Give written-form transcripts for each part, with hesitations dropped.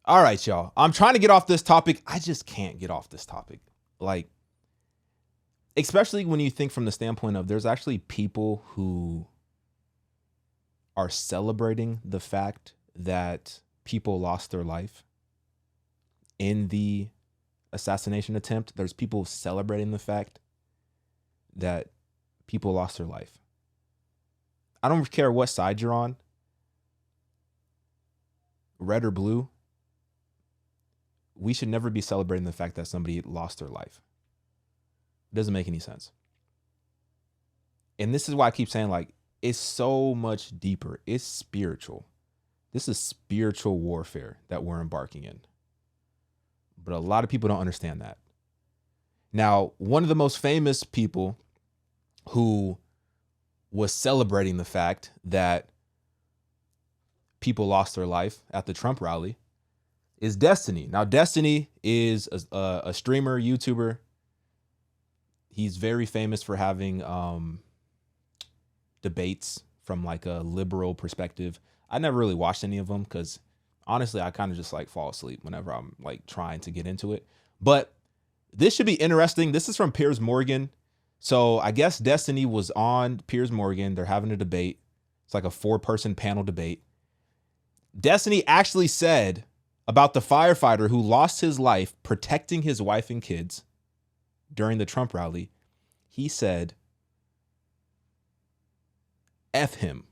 All right, y'all. I'm trying to get off this topic. I just can't get off this topic. Like, especially when you think from the standpoint of there's actually people who are celebrating the fact that people lost their life in the assassination attempt. There's people celebrating the fact that people lost their life. I don't care what side you're on, red or blue. We should never be celebrating the fact that somebody lost their life. It doesn't make any sense. And this is why I keep saying, like, it's so much deeper. It's spiritual. This is spiritual warfare that we're embarking in. But a lot of people don't understand that. Now, one of the most famous people who was celebrating the fact that people lost their life at the Trump rally is Destiny. Now, Destiny is a streamer, YouTuber. He's very famous for having debates from like a liberal perspective. I never really watched any of them because honestly, I kind of just like fall asleep whenever I'm like trying to get into it. But this should be interesting. This is from Piers Morgan. So I guess Destiny was on Piers Morgan. They're having a debate. It's like a 4-person panel debate. Destiny actually said about the firefighter who lost his life protecting his wife and kids during the Trump rally. He said, F him.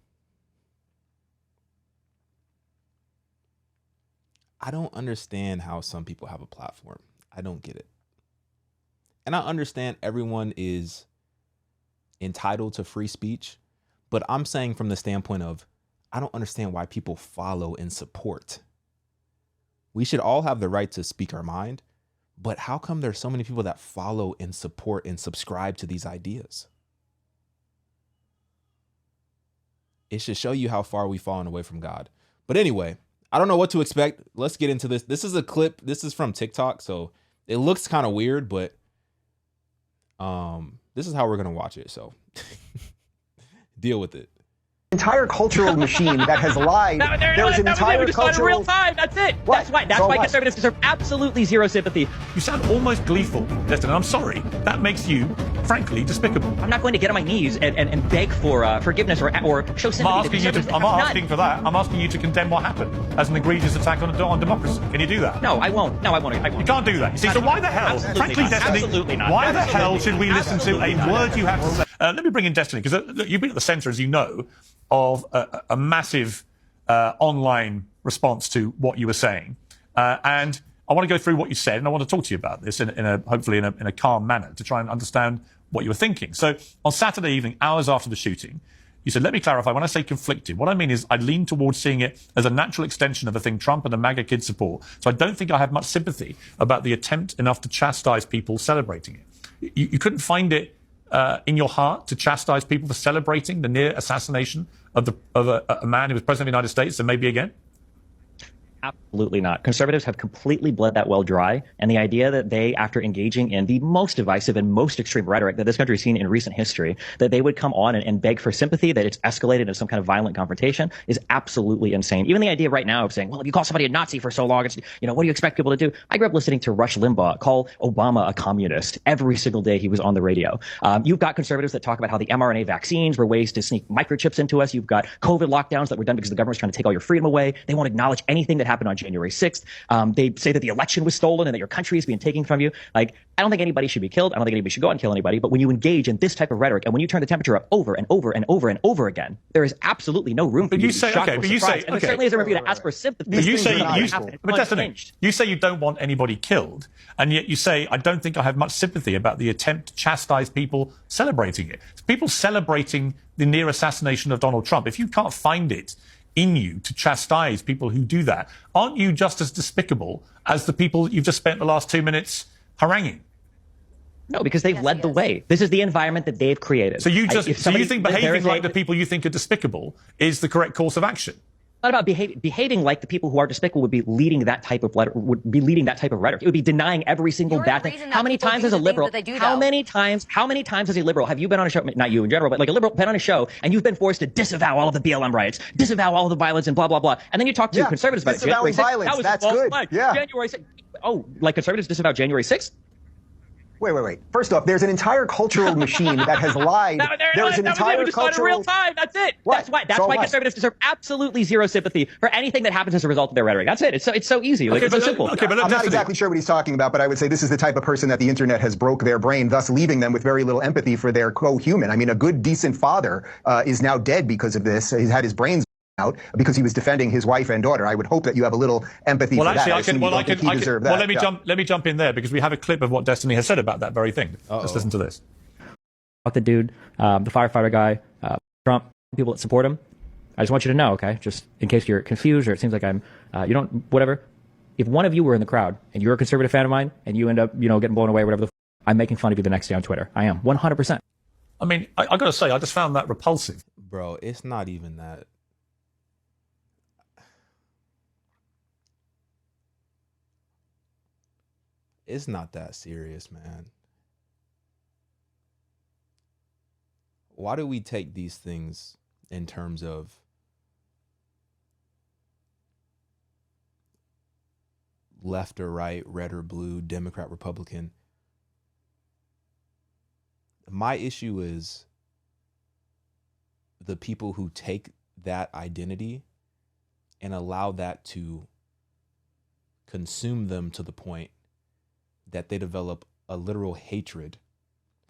I don't understand how some people have a platform. I don't get it. And I understand everyone is entitled to free speech, but I'm saying from the standpoint of, I don't understand why people follow and support. We should all have the right to speak our mind, but how come there's so many people that follow and support and subscribe to these ideas? It should show you how far we've fallen away from God. But anyway, I don't know what to expect. Let's get into this. This is a clip. This is from TikTok, so it looks kind of weird, but this is how we're going to watch it. So deal with it. Entire cultural machine that has lied. There was an entire cultural... real time. That's it. What? That's why conservatives deserve absolutely zero sympathy. You sound almost gleeful, Destin, and I'm sorry. That makes you, frankly, despicable. I'm not going to get on my knees and beg for forgiveness or show sympathy. I'm not asking for that. I'm asking you to condemn what happened as an egregious attack on democracy. Can you do that? No, I won't. No, I won't. You can't do that. You see, so why the hell, frankly, Destiny, absolutely not. why the hell should we listen to a word you have to say? Let me bring in Destiny, because you've been at the centre, as you know, of a massive online response to what you were saying. And I want to go through what you said, and I want to talk to you about this hopefully in a calm manner to try and understand what you were thinking. So on Saturday evening, hours after the shooting, you said, let me clarify, when I say conflicted, what I mean is I lean towards seeing it as a natural extension of the thing Trump and the MAGA kids support. So I don't think I have much sympathy about the attempt enough to chastise people celebrating it. You couldn't find it in your heart to chastise people for celebrating the near assassination of a man who was president of the United States and maybe again? Absolutely not. Conservatives have completely bled that well dry. And the idea that they, after engaging in the most divisive and most extreme rhetoric that this country has seen in recent history, that they would come on and beg for sympathy, that it's escalated into some kind of violent confrontation is absolutely insane. Even the idea right now of saying, well, if you call somebody a Nazi for so long, it's, what do you expect people to do? I grew up listening to Rush Limbaugh call Obama a communist every single day he was on the radio. You've got conservatives that talk about how the mRNA vaccines were ways to sneak microchips into us. You've got COVID lockdowns that were done because the government was trying to take all your freedom away. They won't acknowledge anything that happened on January 6th. They say that the election was stolen and that your country is being taken from you. Like, I don't think anybody should be killed. I don't think anybody should go out and kill anybody. But when you engage in this type of rhetoric and when you turn the temperature up over and over and over and over again, there is absolutely no room for you to be shocked or surprised. And there certainly isn't room for you to ask for sympathy. But you say you don't want anybody killed, and yet you say, I don't think I have much sympathy about the attempt to chastise people celebrating it. People celebrating the near assassination of Donald Trump. If you can't find it in you to chastise people who do that, aren't you just as despicable as the people you've just spent the last 2 minutes haranguing? No, because they've led the way. This is the environment that they've created. So you think behaving like the people you think are despicable is the correct course of action? not about behaving like the people who are despicable would be leading that type of rhetoric. It would be denying every single bad thing. How many times as a liberal? How many times as a liberal have you been on a show? Not you in general, but like a liberal been on a show and you've been forced to disavow all of the BLM riots, disavow all of the violence, and blah blah blah. And then you talk to conservatives about disavowing violence. That was That's good. Flag. Yeah. January 6th. Oh, like conservatives disavow January 6th? Wait. First off, there's an entire cultural machine that has lied. There's an entire cultural... real time. That's it. What? That's why conservatives deserve absolutely zero sympathy for anything that happens as a result of their rhetoric. That's it. It's so easy. Like, it's so simple. I'm not exactly sure what he's talking about, but I would say this is the type of person that the internet has broke their brain, thus leaving them with very little empathy for their co-human. I mean, a good, decent father is now dead because of this. He's had his brains out because he was defending his wife and daughter. I would hope that you have a little empathy for that. Let me jump in there because we have a clip of what Destiny has said about that very thing. Let's listen to this. The dude, the firefighter guy, Trump, people that support him. I just want you to know, okay, just in case you're confused or it seems like whatever. If one of you were in the crowd and you're a conservative fan of mine and you end up, getting blown away, whatever, I'm making fun of you the next day on Twitter. I am 100%. I mean, I got to say, I just found that repulsive. Bro, it's not even that. It's not that serious, man. Why do we take these things in terms of left or right, red or blue, Democrat, Republican? My issue is the people who take that identity and allow that to consume them to the point that they develop a literal hatred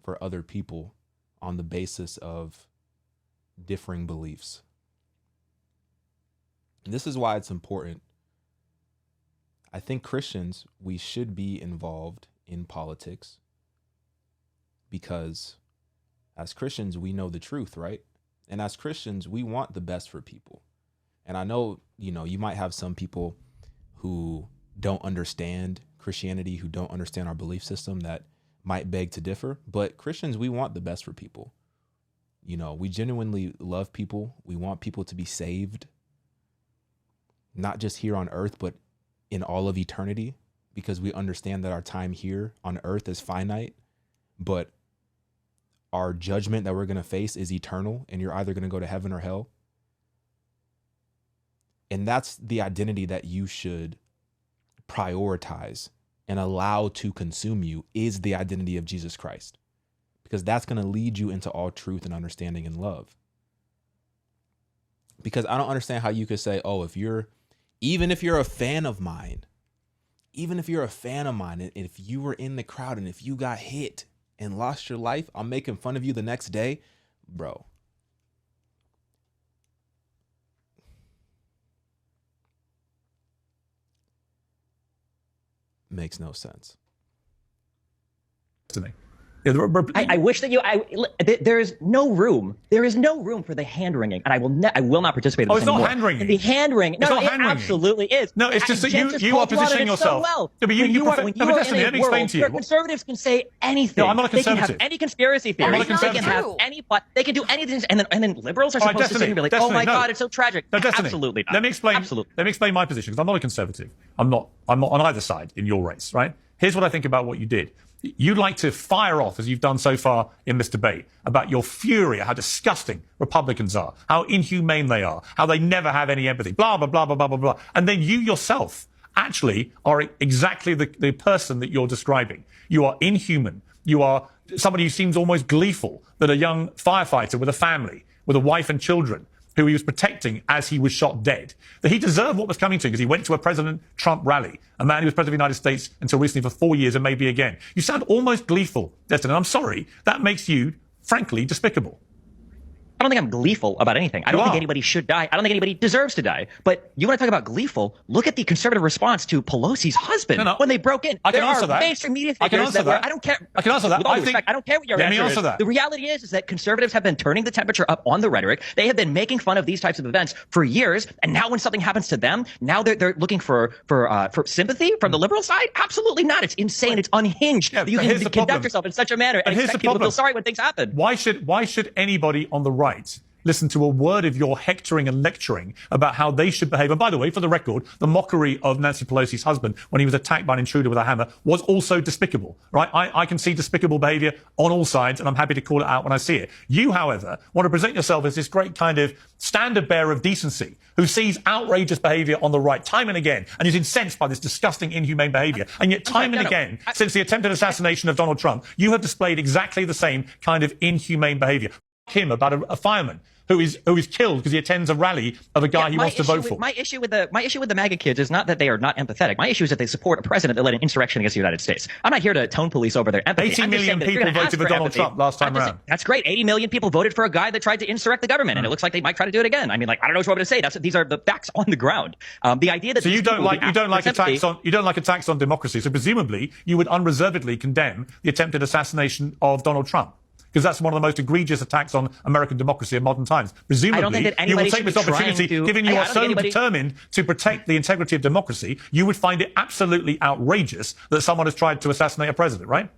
for other people on the basis of differing beliefs. And this is why it's important. I think Christians, we should be involved in politics because as Christians, we know the truth, right? And as Christians, we want the best for people. And I know, you might have some people who don't understand Christianity, who don't understand our belief system, that might beg to differ. But Christians, we want the best for people. We genuinely love people. We want people to be saved, not just here on earth, but in all of eternity, because we understand that our time here on earth is finite, but our judgment that we're going to face is eternal, and you're either going to go to heaven or hell. And that's the identity that you should prioritize and allow to consume you, is the identity of Jesus Christ, because that's going to lead you into all truth and understanding and love. Because I don't understand how you could say, oh, even if you're a fan of mine, and if you were in the crowd and if you got hit and lost your life, I'm making fun of you the next day, bro. Makes no sense to me. I wish that there is no room. There is no room for the hand wringing, and I will not participate in this anymore. It's not hand wringing. The hand wringing. No, it absolutely is. No, it's just that you are positioning yourself. So well. No, but let me explain to you. Conservatives can say anything. No, I'm not a conservative. They can have any conspiracy theory. I'm not a conservative. They can have any plot. They can do anything, and then liberals are supposed to sit here and be like, "Oh my God, it's so tragic." No, Destiny, absolutely not. Let me explain. Absolutely. Let me explain my position, because I'm not a conservative. I'm not on either side in your race, right? Here's what I think about what you did. You'd like to fire off, as you've done so far in this debate, about your fury at how disgusting Republicans are, how inhumane they are, how they never have any empathy, blah, blah, blah, blah, blah, blah, blah. And then you yourself actually are exactly the person that you're describing. You are inhuman. You are somebody who seems almost gleeful that a young firefighter with a family, with a wife and children, who he was protecting as he was shot dead, that he deserved what was coming to him because he went to a President Trump rally, a man who was President of the United States until recently for 4 years and maybe again. You sound almost gleeful, Destin, and I'm sorry. That makes you, frankly, despicable. I don't think I'm gleeful about anything. I don't think anybody should die. I don't think anybody deserves to die. But you want to talk about gleeful? Look at the conservative response to Pelosi's husband when they broke in. I can answer that. Mainstream media figures that. I don't care. I can answer that. With all respect, I don't care what your answer is. That. The reality is that conservatives have been turning the temperature up on the rhetoric. They have been making fun of these types of events for years, and now when something happens to them, now they're looking for sympathy from the liberal side. Absolutely not. It's insane. It's unhinged. Yeah, you can conduct yourself in such a manner and expect people to feel sorry when things happen. Why should anybody on the right listen to a word of your hectoring and lecturing about how they should behave. And by the way, for the record, the mockery of Nancy Pelosi's husband when he was attacked by an intruder with a hammer was also despicable, right? I can see despicable behavior on all sides, and I'm happy to call it out when I see it. You, however, want to present yourself as this great kind of standard bearer of decency who sees outrageous behavior on the right time and again and is incensed by this disgusting, inhumane behavior. And yet time and again, since the attempted assassination of Donald Trump, you have displayed exactly the same kind of inhumane behavior. Him about a fireman who is killed because he attends a rally of a guy he wants to vote for. My issue with the MAGA kids is not that they are not empathetic. My issue is that they support a president that led an insurrection against the United States. I'm not here to tone police over their empathy. 80 million people voted for Donald Trump last time around. That's great. 80 million people voted for a guy that tried to insurrect the government, and it looks like they might try to do it again. I mean, like, I don't know what to say. These are the facts on the ground. The idea that so you don't like attacks on democracy. So presumably you would unreservedly condemn the attempted assassination of Donald Trump, because that's one of the most egregious attacks on American democracy in modern times. Presumably, you will take this opportunity, given you are so determined to protect the integrity of democracy, you would find it absolutely outrageous that someone has tried to assassinate a president, right?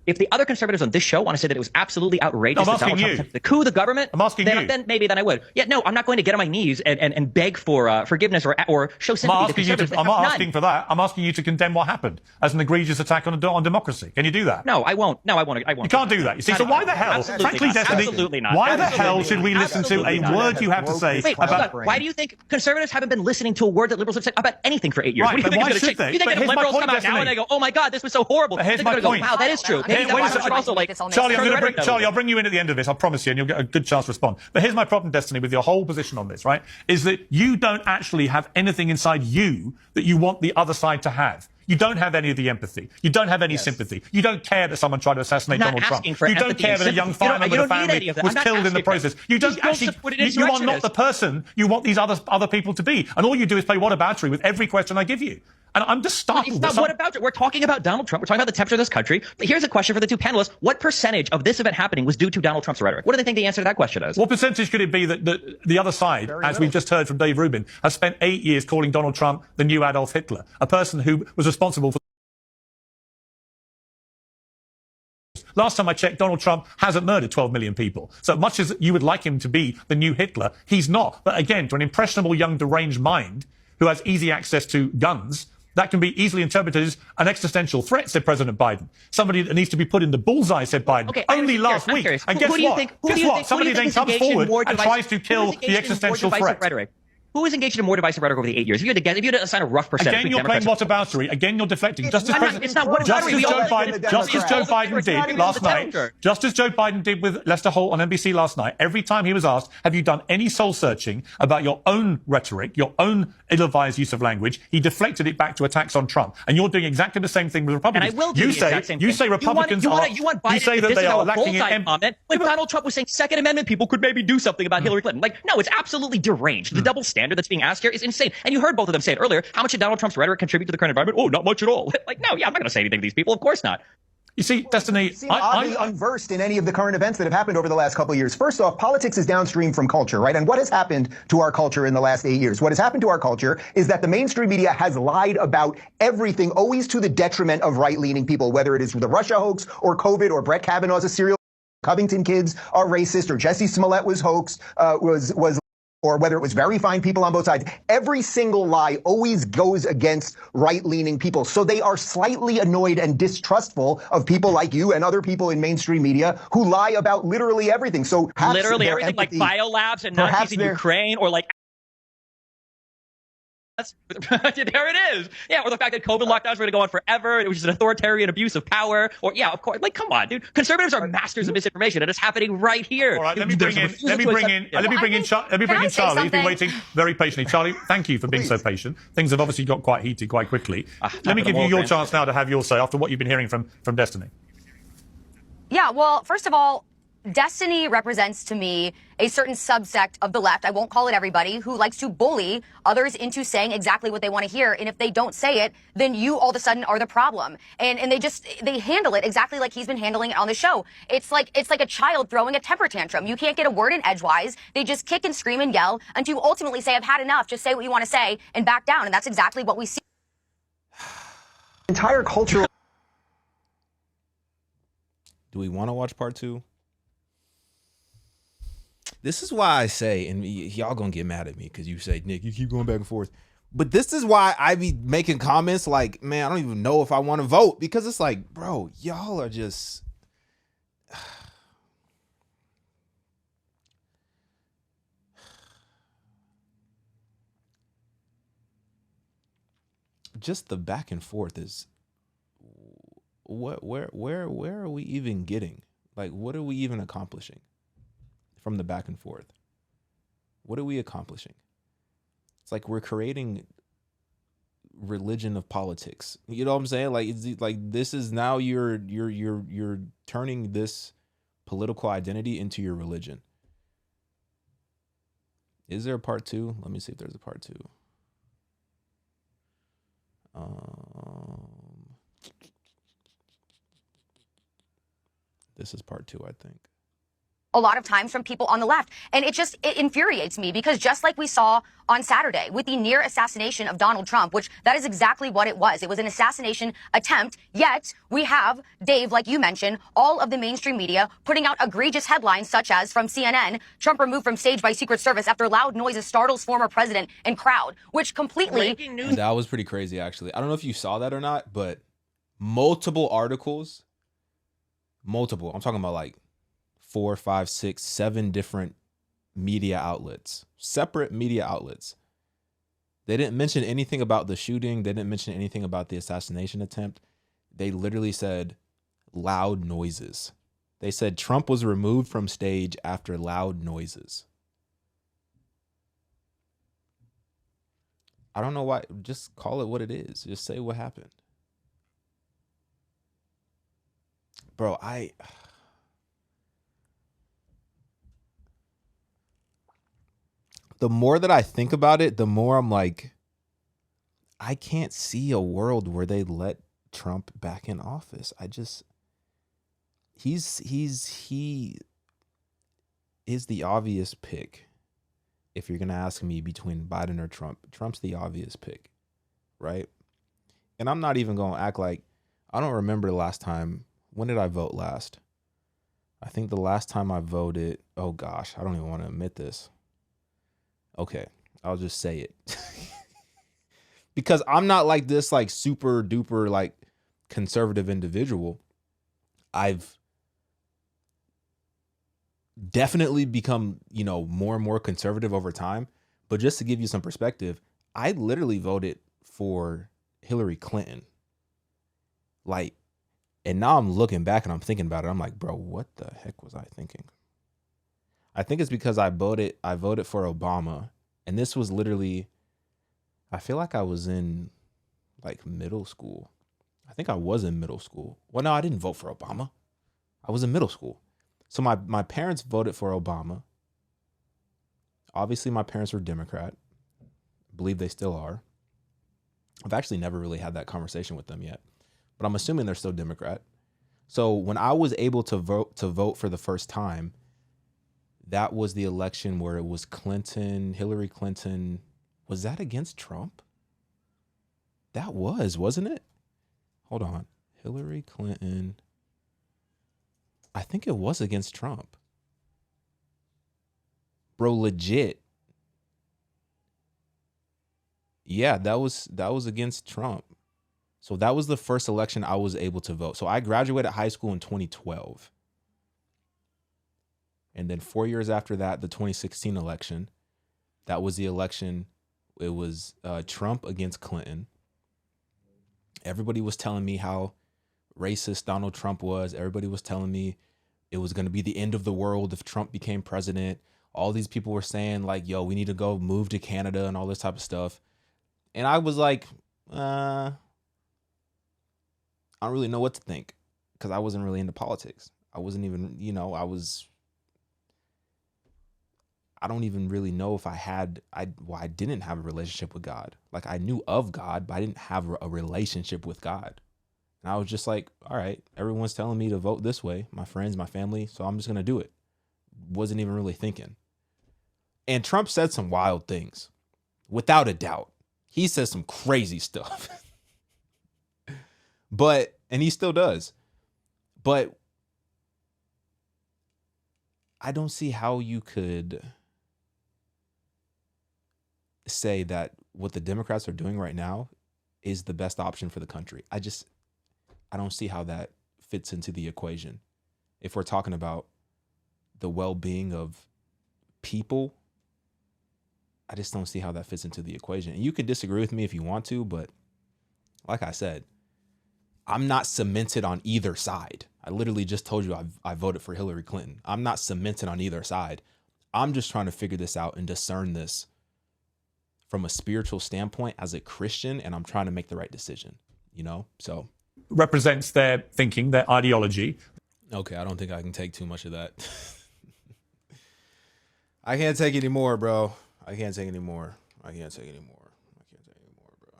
If the other conservatives on this show want to say that it was absolutely outrageous that Donald Trump attempted to coup the government, then maybe I would. Yeah, no, I'm not going to get on my knees and beg for forgiveness or show sympathy to conservatives. I'm not asking for that. I'm asking you to condemn what happened as an egregious attack on democracy. Can you do that? No, I won't. No, I won't. You can't do that. You see, so why the hell, frankly, Destiny, absolutely not. Why the hell should we listen to a word you have to say about... Why do you think conservatives haven't been listening to a word that liberals have said about anything for 8 years? Right, what do you think why should they? You think if liberals come out now and they go, oh my God, this was so horrible, here's my point. wow, that is true. Charlie, I'll bring you in at the end of this, I promise you, and you'll get a good chance to respond. But here's my problem, Destiny, with your whole position on this, right? Is that you don't actually have anything inside you that you want the other side to have. You don't have any of the empathy. You don't have any sympathy. You don't care that someone tried to assassinate Donald Trump. You don't care that a young fireman with a family was killed in the process. You don't actually. You are not the person you want these other people to be. And all you do is play whataboutery with every question I give you. And I'm just startled. It's not what about it. We're talking about Donald Trump. We're talking about the temperature of this country. But here's a question for the two panelists. What percentage of this event happening was due to Donald Trump's rhetoric? What do they think the answer to that question is? What percentage could it be that the other side, as we've just heard from Dave Rubin, has spent 8 years calling Donald Trump the new Adolf Hitler, a person who was responsible for... Last time I checked, Donald Trump hasn't murdered 12 million people. So much as you would like him to be the new Hitler, he's not. But again, to an impressionable young deranged mind who has easy access to guns, that can be easily interpreted as an existential threat, said President Biden. Somebody that needs to be put in the bullseye, said Biden. Okay, only last week. And guess what? Somebody then comes forward and tries to kill the existential threat. Who was engaged in more divisive rhetoric over the 8 years? If you had to guess, if you had to assign a rough percentage. Again, you're playing whataboutery. Again, you're deflecting. Just as Joe Biden did last night. Just as Joe Biden did with Lester Holt on NBC last night. Every time he was asked, have you done any soul searching about your own rhetoric, your own ill-advised use of language, he deflected it back to attacks on Trump. And you're doing exactly the same thing with Republicans. And I will do the exact same thing. You say Republicans are... You say that they are lacking in empathy. When Donald Trump was saying Second Amendment people could maybe do something about Hillary Clinton. Like, no, it's absolutely deranged. The double standard that's being asked here is insane. And you heard both of them say it earlier. How much did Donald Trump's rhetoric contribute to the current environment? Oh, not much at all. Like, no, yeah, I'm not going to say anything to these people. Of course not. You see, Destiny, I'm unversed in any of the current events that have happened over the last couple of years. First off, politics is downstream from culture, right? And what has happened to our culture in the last 8 years? What has happened to our culture is that the mainstream media has lied about everything, always to the detriment of right-leaning people, whether it is the Russia hoax or COVID or Brett Kavanaugh's a serial Covington kids are racist or Jussie Smollett was hoax, or whether it was very fine people on both sides. Every single lie always goes against right-leaning people. So they are slightly annoyed and distrustful of people like you and other people in mainstream media who lie about literally everything. So literally everything, like biolabs and Nazis in Ukraine, or like... there it is. Yeah, or the fact that COVID lockdowns were going to go on forever, and it was just an authoritarian abuse of power. Or yeah, of course. Like, come on, dude. Conservatives are masters of misinformation, and it's happening right here. All right, let me bring in Charlie. He's been waiting very patiently. Charlie, thank you for being so patient. Things have obviously got quite heated quite quickly. Let me give you your chance now to have your say after what you've been hearing from Destiny. Yeah, well, first of all, Destiny represents to me a certain subsect of the left, I won't call it everybody, who likes to bully others into saying exactly what they want to hear. And if they don't say it, then you all of a sudden are the problem. And they handle it exactly like he's been handling it on the show. It's like a child throwing a temper tantrum. You can't get a word in edgewise. They just kick and scream and yell until you ultimately say, I've had enough. Just say what you want to say and back down. And that's exactly what we see. Entire cultural. Do we want to watch part two? This is why I say, and y'all gonna get mad at me because you say, Nick, you keep going back and forth. But this is why I be making comments like, man, I don't even know if I want to vote, because it's like, bro, y'all are just the back and forth is where are we even getting? Like, what are we even accomplishing from the back and forth? What are we accomplishing? It's like we're creating religion of politics. You know what I'm saying? Like, it's like this is now you're turning this political identity into your religion. Is there a part 2? Let me see if there's a part 2. This is part 2, I think. A lot of times from people on the left. And it infuriates me, because just like we saw on Saturday with the near assassination of Donald Trump, which that is exactly what it was. It was an assassination attempt. Yet we have, Dave, like you mentioned, all of the mainstream media putting out egregious headlines such as from CNN, Trump removed from stage by Secret Service after loud noises startles former president and crowd, which completely... That was pretty crazy, actually. I don't know if you saw that or not, but multiple articles, I'm talking about like 4, 5, 6, 7 different media outlets, separate media outlets. They didn't mention anything about the shooting. They didn't mention anything about the assassination attempt. They literally said loud noises. They said Trump was removed from stage after loud noises. I don't know why. Just call it what it is. Just say what happened. Bro, the more that I think about it, the more I'm like, I can't see a world where they let Trump back in office. He is the obvious pick. If you're going to ask me between Biden or Trump, Trump's the obvious pick, right? And I'm not even going to act like, I don't remember the last time. When did I vote last? I think the last time I voted, oh gosh, I don't even want to admit this. Okay, I'll just say it. Because I'm not like this like super duper like conservative individual. I've definitely become, more and more conservative over time. But just to give you some perspective, I literally voted for Hillary Clinton. Like, and now I'm looking back and I'm thinking about it. I'm like, bro, what the heck was I thinking? I think it's because I voted for Obama. And this was literally, I feel like I was in like middle school. I think I was in middle school. Well, no, I didn't vote for Obama. I was in middle school. So my parents voted for Obama. Obviously, my parents were Democrat. I believe they still are. I've actually never really had that conversation with them yet, but I'm assuming they're still Democrat. So when I was able to vote for the first time, that was the election where it was Hillary Clinton. Was that against Trump? That wasn't it? Hold on. Hillary Clinton. I think it was against Trump. Bro, legit. Yeah, that was against Trump. So that was the first election I was able to vote. So I graduated high school in 2012. And then 4 years after that, the 2016 election, that was the election. It was Trump against Clinton. Everybody was telling me how racist Donald Trump was. Everybody was telling me it was going to be the end of the world if Trump became president. All these people were saying like, yo, we need to go move to Canada and all this type of stuff. And I was like, I don't really know what to think, because I wasn't really into politics. I wasn't even, I don't even really know if I didn't have a relationship with God. Like, I knew of God, but I didn't have a relationship with God. And I was just like, all right, everyone's telling me to vote this way, my friends, my family, so I'm just going to do it. Wasn't even really thinking. And Trump said some wild things, without a doubt. He says some crazy stuff. And he still does. But I don't see how you could say that what the Democrats are doing right now is the best option for the country. I don't see how that fits into the equation. If we're talking about the well-being of people, I just don't see how that fits into the equation. And you can disagree with me if you want to, but like I said, I'm not cemented on either side. I literally just told you I voted for Hillary Clinton. I'm not cemented on either side. I'm just trying to figure this out and discern this from a spiritual standpoint as a Christian, and I'm trying to make the right decision, you know? So represents their thinking, their ideology. Okay, I don't think I can take too much of that. I can't take any more, bro. I can't take any more. I can't take any more. I can't take any more, bro.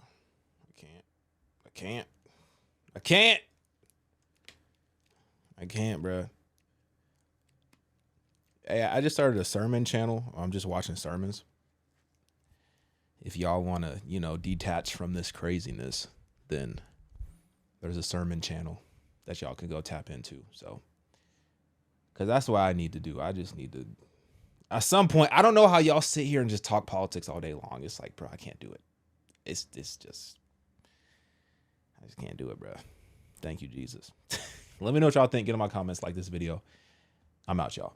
I can't, bro. Hey, I just started a sermon channel. I'm just watching sermons. If y'all want to, you know, detach from this craziness, then there's a sermon channel that y'all can go tap into. So, because that's what I need to do. I just need to, at some point, I don't know how y'all sit here and just talk politics all day long. It's like, bro, I can't do it. It's just, I just can't do it, bro. Thank you, Jesus. Let me know what y'all think. Get in my comments, like this video. I'm out, y'all.